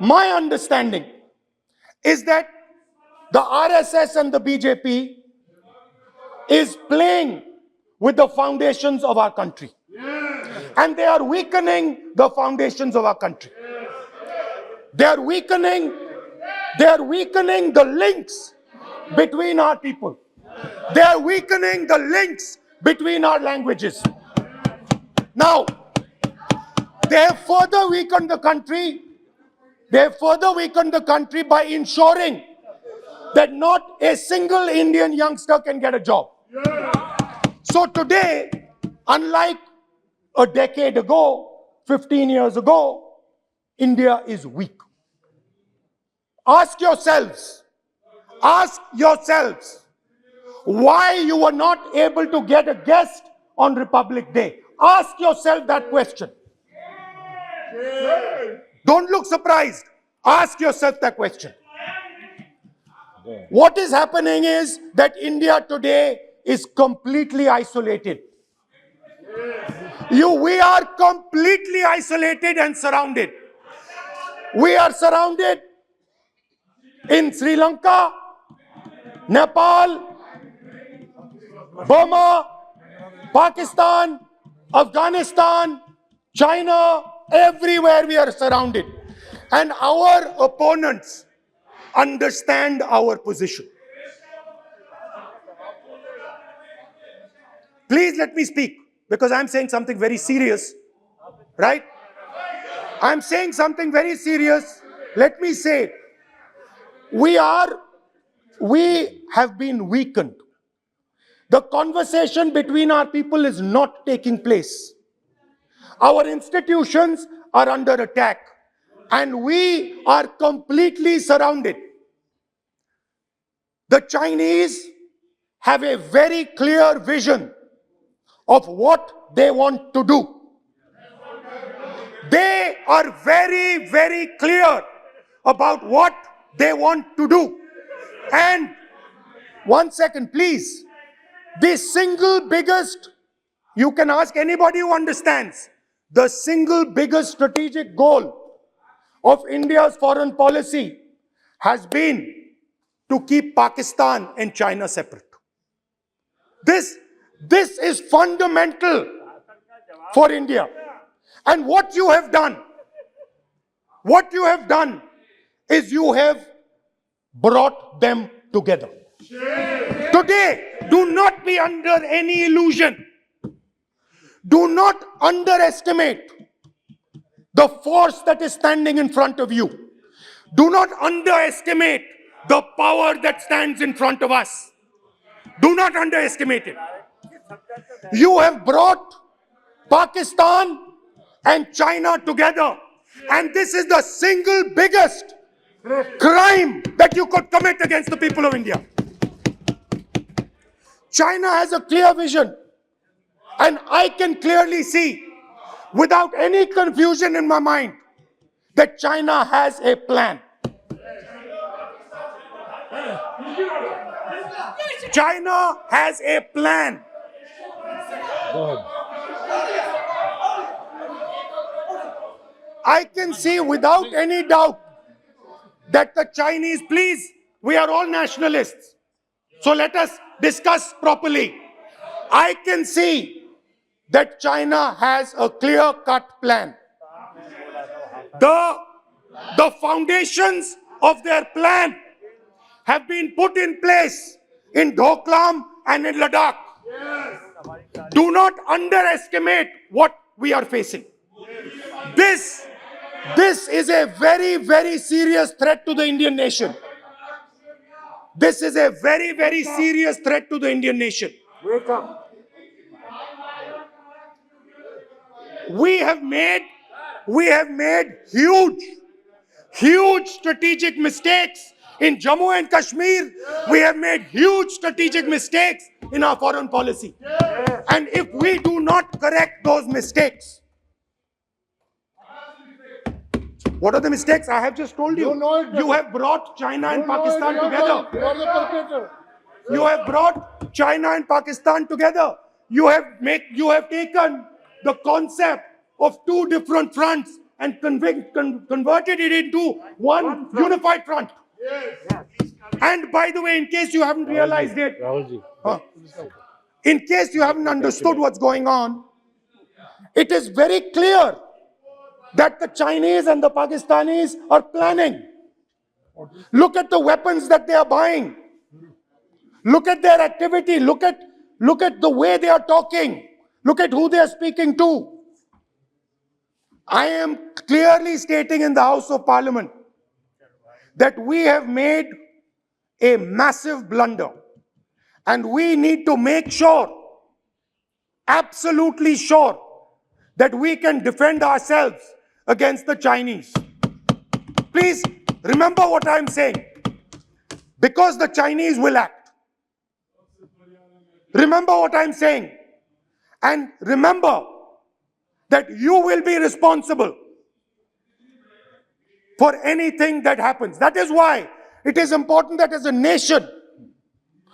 My understanding is that the RSS and the BJP is playing with the foundations of our country. And they are weakening the foundations of our country. They are weakening the links between our people. They are weakening the links between our languages. Now, they have further weakened the country. They have further weakened the country by ensuring that not a single Indian youngster can get a job. So today, unlike a decade ago, 15 years ago, India is weak. Ask yourselves, why you were not able to get a guest on Republic Day. Ask yourself that question. Don't look surprised. Ask yourself that question. What is happening is that India today is completely isolated. We are completely isolated and surrounded. We are surrounded in Sri Lanka, Nepal, Burma, Pakistan, Afghanistan, China, everywhere we are surrounded. And our opponents understand our position. Please let me speak, because I'm saying something very serious, right? I'm saying something very serious. Let me say, we have been weakened. The conversation between our people is not taking place. Our institutions are under attack, and we are completely surrounded. The Chinese have a very clear vision of what they want to do. They are very, very clear about what they want to do. And one second, please. The single biggest, you can ask anybody who understands, the single biggest strategic goal of India's foreign policy has been to keep Pakistan and China separate. This is fundamental for India. And what you have done is you have brought them together. Today, do not be under any illusion. Do not underestimate the force that is standing in front of you. Do not underestimate the power that stands in front of us. Do not underestimate it. You have brought Pakistan and China together. And this is the single biggest crime that you could commit against the people of India. China has a clear vision, and I can clearly see, without any confusion in my mind, that China has a plan. China has a plan. I can see without any doubt that the Chinese, please, we are all nationalists, so let us discuss properly. I can see that China has a clear-cut plan. The foundations of their plan have been put in place in Doklam and in Ladakh. Do not underestimate what we are facing. This is a very, very serious threat to the Indian nation. This is a very, very serious threat to the Indian nation. Wake up. We have made huge strategic mistakes in Jammu and Kashmir. We have made huge strategic mistakes in our foreign policy. And if we do not correct those mistakes, what are the mistakes? I have just told you. You have brought China and Pakistan together. You are the perpetrator. You have brought China and Pakistan together. You have taken the concept of two different fronts and converted it into one unified front. And by the way, in case you haven't realized it, in case you haven't understood what's going on, it is very clear that the Chinese and the Pakistanis are planning. Look at the weapons that they are buying. Look at their activity. Look at the way they are talking. Look at who they are speaking to. I am clearly stating in the House of Parliament that we have made a massive blunder. And we need to make sure, absolutely sure, that we can defend ourselves against the Chinese. Please remember what I'm saying. Because the Chinese will act. Remember what I'm saying. And remember that you will be responsible for anything that happens. That is why it is important that as a nation,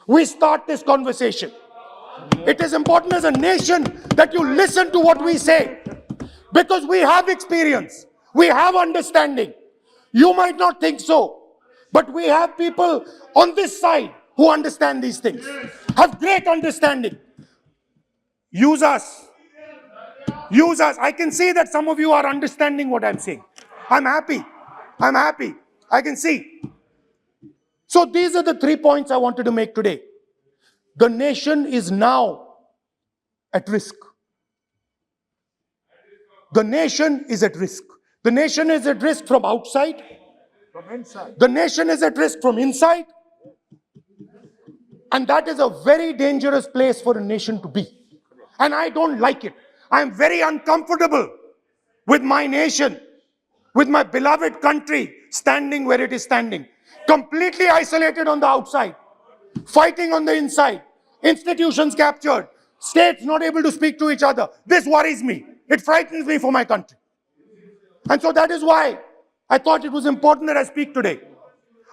we start this conversation. It is important as a nation that you listen to what we say. Because we have experience. We have understanding. You might not think so. But we have people on this side who understand these things. Have great understanding. Use us. Use us. I can see that some of you are understanding what I'm saying. I'm happy. I'm happy. I can see. So these are the 3 points I wanted to make today. The nation is now at risk. The nation is at risk. The nation is at risk from outside. From inside. The nation is at risk from inside. And that is a very dangerous place for a nation to be. And I don't like it. I am very uncomfortable with my nation, with my beloved country standing where it is standing. Completely isolated on the outside, fighting on the inside, institutions captured, states not able to speak to each other. This worries me. It frightens me for my country. And so that is why I thought it was important that I speak today.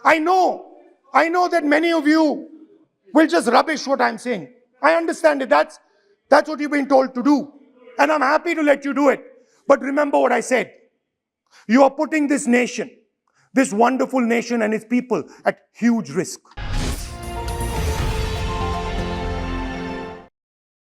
I know that many of you will just rubbish what I'm saying. I understand it. That's what you've been told to do. And I'm happy to let you do it. But remember what I said. You are putting this nation, this wonderful nation and its people at huge risk.